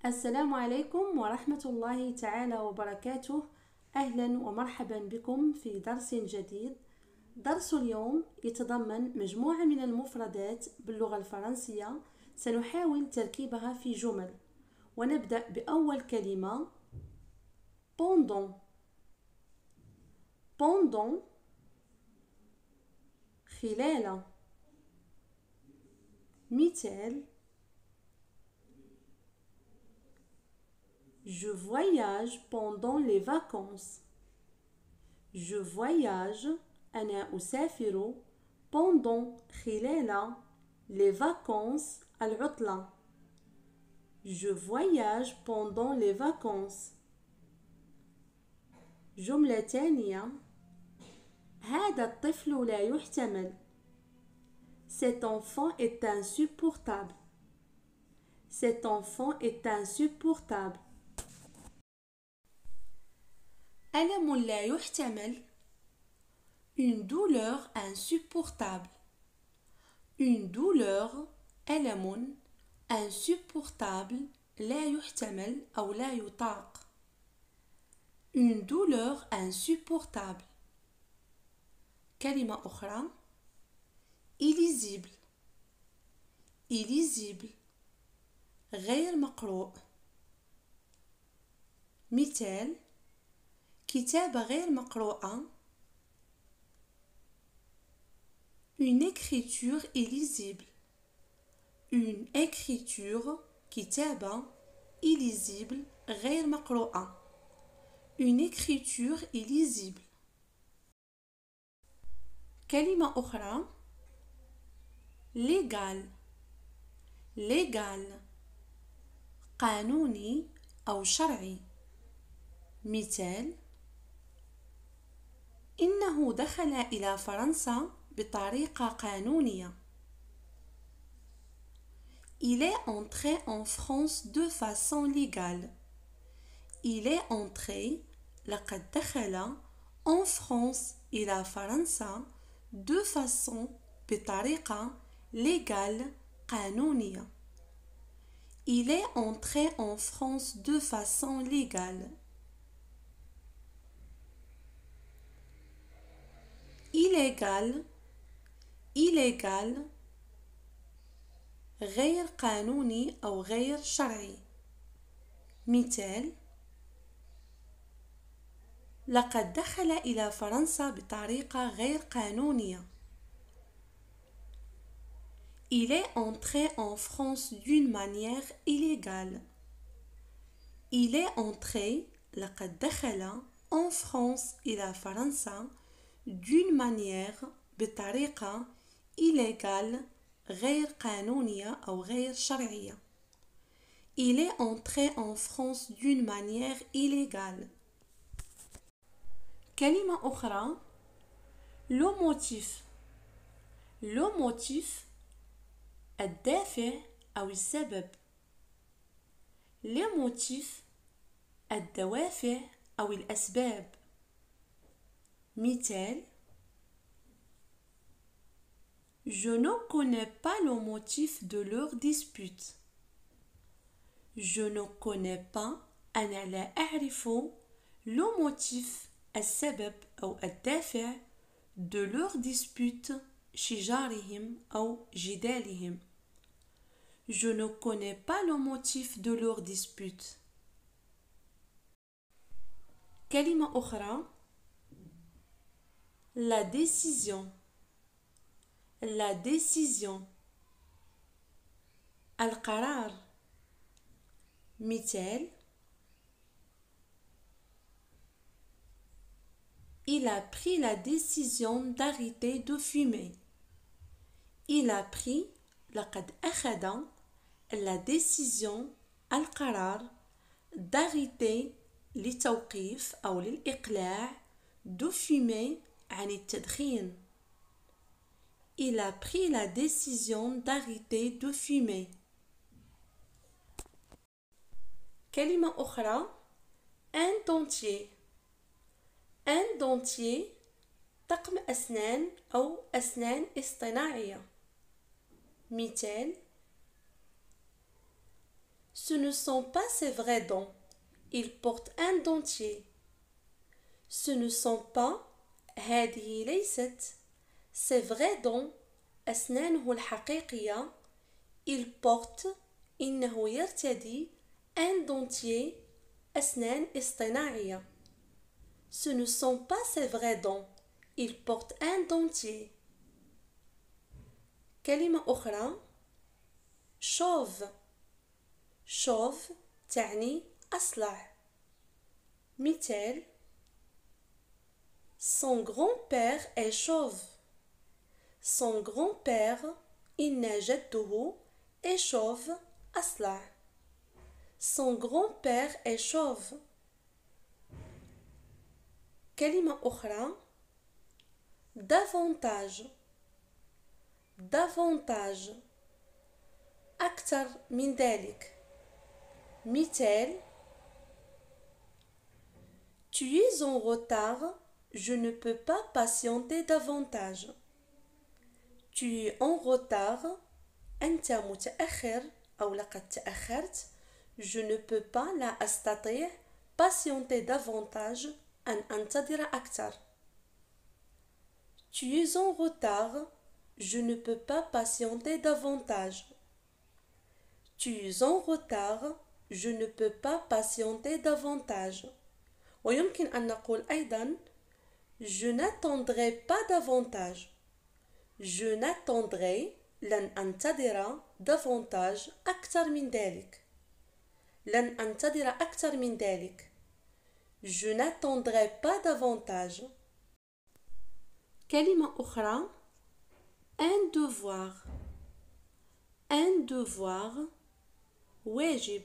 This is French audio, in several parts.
السلام عليكم ورحمة الله تعالى وبركاته. أهلا ومرحبا بكم في درس جديد. درس اليوم يتضمن مجموعة من المفردات باللغة الفرنسية سنحاول تركيبها في جمل، ونبدأ بأول كلمة pendant. pendant خلال. مثال: Je voyage pendant les vacances. Je voyage أنا أسافر pendant خلال les vacances العطلة. Je voyage pendant les vacances. جملة ثانية: هذا الطفل لا يحتمل. Cet enfant est insupportable. Cet enfant est insupportable. ألم لا يحتمل. Une douleur insupportable. Une douleur ألم insupportable لا يحتمل أو لا يطاق. Une douleur insupportable. كلمة أخرى: illisible. illisible غير مقروء. مثال: كتابة غير مقروءة. Une écriture illisible. Une écriture كتابة illisible غير مقروءة. Une écriture illisible. كلمة أخرى: légal. légal قانوني أو شرعي. مثال: إنه دخل إلى فرنسا بطريقة قانونية. Il est entré en France de façon légale. Il est entré لقد دخل en France إلى فرنسا de façon بطريقة légale قانونية. Il est entré en France de façon légale. illégal. illégal غير قانوني أو غير شرعي. مثال: لقد دخل إلى فرنسا بطريقة غير قانونية. Il est entré en France d'une manière illégale. Il est entré لقد دخل en France إلى فرنسا d'une manière بطريقة illégale غير قانونية أو غير شرعية. Il est entré en France d'une manière illégale. كلمة أخرى: le motif. le motif الدافع أو السبب. les motifs الدوافع أو الأسباب. مثال: Je ne connais pas le motif de leur dispute. Je ne connais pas أنا لا أعرف le motif السبب أو الدافع de leur dispute شجارهم أو جدالهم. Je ne connais pas le motif de leur dispute. كلمة أخرى: la décision. la décision القرار. مثال: Il a pris la décision d'arrêter de fumer. Il a pris لقد أخذ la décision القرار d'arrêter لتوقيف أو للإقلاع de fumer عن التدخين. Il a pris la décision d'arrêter de fumer. كلمة أخرى: un dentier. un dentier طقم أسنان أو أسنان اصطناعية. مثال: Ce ne sont pas ses vraies dents. Il porte un dentier. Ce ne sont pas هذه ليست ses vraies dents أسنانه الحقيقية. Il porte إنه يرتدي un dentier أسنان اصطناعية. Ce ne sont pas ses vraies dents. Il porte un dentier. كلمة أخرى chauve. chauve تعني أصلع. مثال Son grand-père est chauve. Son grand-père إن جده est chauve أصلع. Son grand-père est chauve. كلمة أخرى davantage. davantage أكثر من ذلك. مثال Tu es en retard, je ne peux pas patienter davantage. Tu es en retard, أنت متأخر أو لقد تأخرت. Je ne peux pas لا أستطيع patienter davantage أن أنتظر أكثر. Tu es en retard, je ne peux pas patienter davantage. Tu es en retard, je ne peux pas patienter davantage. ويمكن أن نقول أيضا Je n'attendrai pas davantage. Je n'attendrai لن أنتظر davantage أكثر من ذلك. لن أنتظر أكثر من ذلك. Je n'attendrai pas davantage. كلمة أخرى un devoir. un devoir واجب.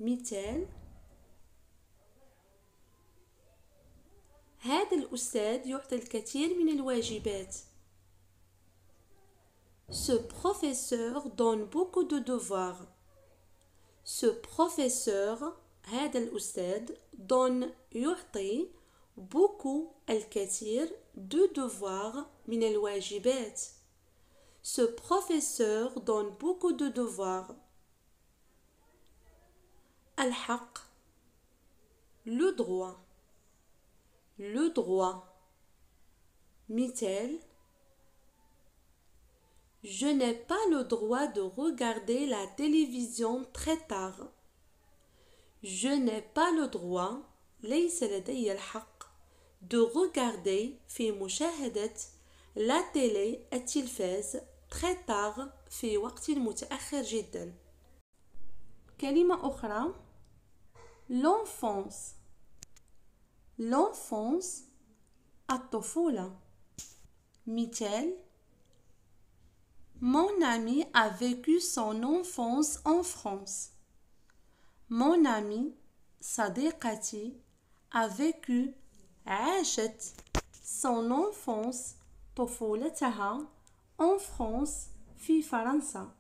مثال هذا الأستاذ يعطي الكثير من الواجبات. Ce professeur donne beaucoup de devoirs. Ce professeur هذا الأستاذ donne يعطي beaucoup الكثير de devoirs من الواجبات. Ce professeur donne beaucoup de devoirs. الحق le droit. le droit. مثال Je n'ai pas le droit de regarder la télévision très tard. Je n'ai pas le droit ليس لدي الحق de regarder في مشاهدة la télé التلفاز très tard في وقت متأخر جدا. كلمة أخرى l'enfance. l'enfance الطفولة. مثال Mon ami a vécu son enfance en France. Mon ami صديقتي a vécu عاشت son enfance طفولتها en France في فرنسا.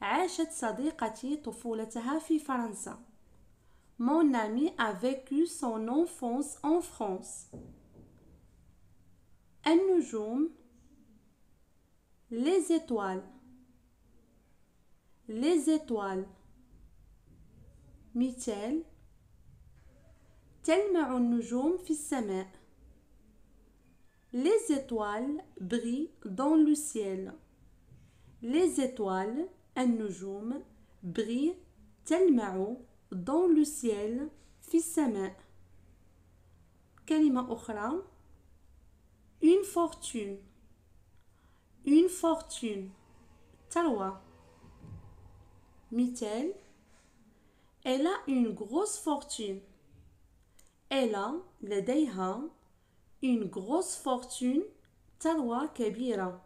عاشت صديقتي طفولتها في فرنسا. Mon ami a vécu son enfance en France. النجوم les étoiles. les étoiles. مثال تلمع النجوم في السماء. Les étoiles brillent dans le ciel. Les étoiles النجوم brillent تلمع dans le ciel في السماء. كلمة أخرى une fortune. une fortune ثروة. مثال Elle a une grosse fortune. Elle a لديها une grosse fortune ثروة كبيرة.